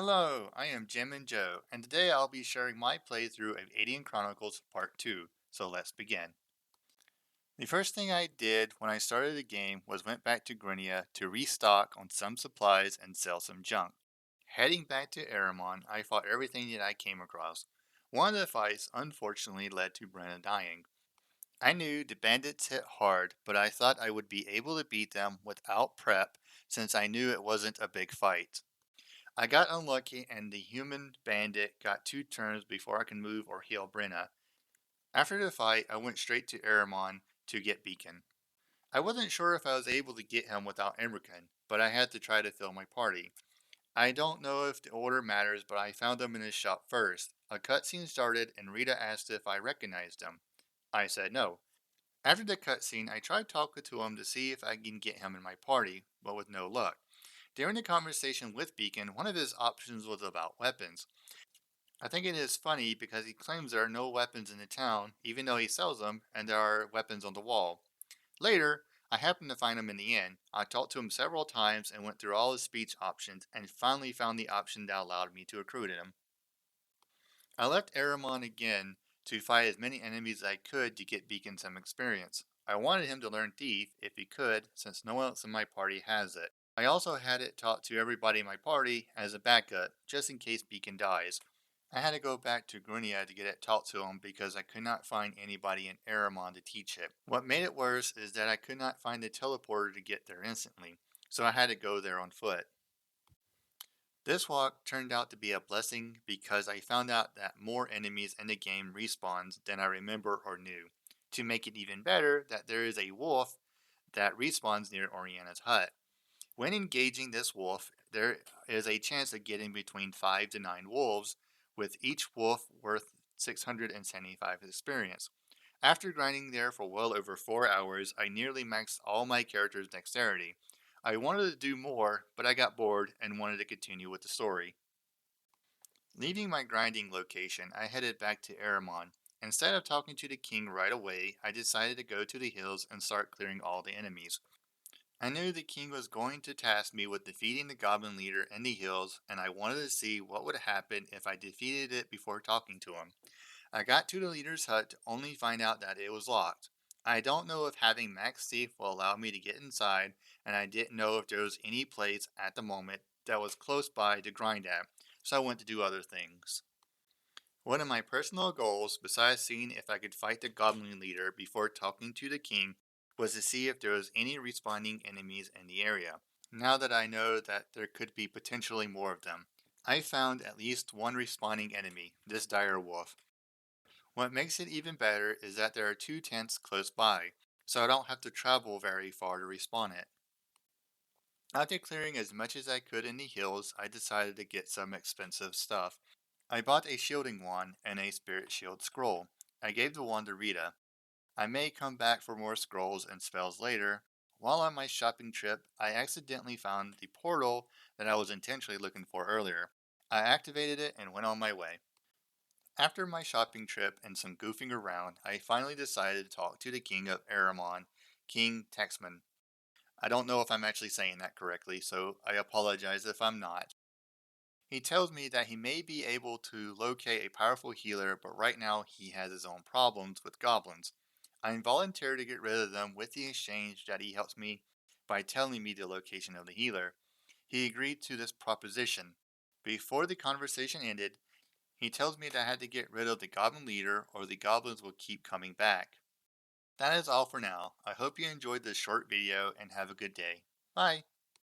Hello, I am Jim and Joe, and today I'll be sharing my playthrough of Aidyn Chronicles Part 2, so let's begin. The first thing I did when I started the game was went back to Grinia to restock on some supplies and sell some junk. Heading back to Aramon, I fought everything that I came across. One of the fights unfortunately led to Brenna dying. I knew the bandits hit hard, but I thought I would be able to beat them without prep since I knew it wasn't a big fight. I got unlucky and the human bandit got 2 turns before I can move or heal Brenna. After the fight, I went straight to Aramon to get Beacon. I wasn't sure if I was able to get him without Emrican, but I had to try to fill my party. I don't know if the order matters, but I found him in his shop first. A cutscene started and Rita asked if I recognized him. I said no. After the cutscene, I tried talking to him to see if I can get him in my party, but with no luck. During the conversation with Beacon, one of his options was about weapons. I think it is funny because he claims there are no weapons in the town, even though he sells them, and there are weapons on the wall. Later, I happened to find him in the inn. I talked to him several times and went through all his speech options, and finally found the option that allowed me to recruit him. I left Aramon again to fight as many enemies as I could to get Beacon some experience. I wanted him to learn Thief if he could, since no one else in my party has it. I also had it taught to everybody in my party as a backup, just in case Beacon dies. I had to go back to Grunia to get it taught to him because I could not find anybody in Aramon to teach it. What made it worse is that I could not find the teleporter to get there instantly, so I had to go there on foot. This walk turned out to be a blessing because I found out that more enemies in the game respawns than I remember or knew. To make it even better, that there is a wolf that respawns near Oriana's hut. When engaging this wolf, there is a chance of getting between 5 to 9 wolves, with each wolf worth 675 experience. After grinding there for well over 4 hours, I nearly maxed all my characters' dexterity. I wanted to do more, but I got bored and wanted to continue with the story. Leaving my grinding location, I headed back to Aramon. Instead of talking to the king right away, I decided to go to the hills and start clearing all the enemies. I knew the king was going to task me with defeating the goblin leader in the hills, and I wanted to see what would happen if I defeated it before talking to him. I got to the leader's hut to only find out that it was locked. I don't know if having max thief will allow me to get inside, and I didn't know if there was any place at the moment that was close by to grind at, so I went to do other things. One of my personal goals, besides seeing if I could fight the goblin leader before talking to the king, was to see if there was any respawning enemies in the area. Now that I know that there could be potentially more of them, I found at least one respawning enemy, this dire wolf. What makes it even better is that there are 2 tents close by, so I don't have to travel very far to respawn it. After clearing as much as I could in the hills, I decided to get some expensive stuff. I bought a shielding wand and a spirit shield scroll. I gave the wand to Rita. I may come back for more scrolls and spells later. While on my shopping trip, I accidentally found the portal that I was intentionally looking for earlier. I activated it and went on my way. After my shopping trip and some goofing around, I finally decided to talk to the king of Aramon, King Texman. I don't know if I'm actually saying that correctly, so I apologize if I'm not. He tells me that he may be able to locate a powerful healer, but right now he has his own problems with goblins. I volunteer to get rid of them with the exchange that he helps me by telling me the location of the healer. He agreed to this proposition. Before the conversation ended, he tells me that I had to get rid of the goblin leader or the goblins will keep coming back. That is all for now. I hope you enjoyed this short video and have a good day. Bye!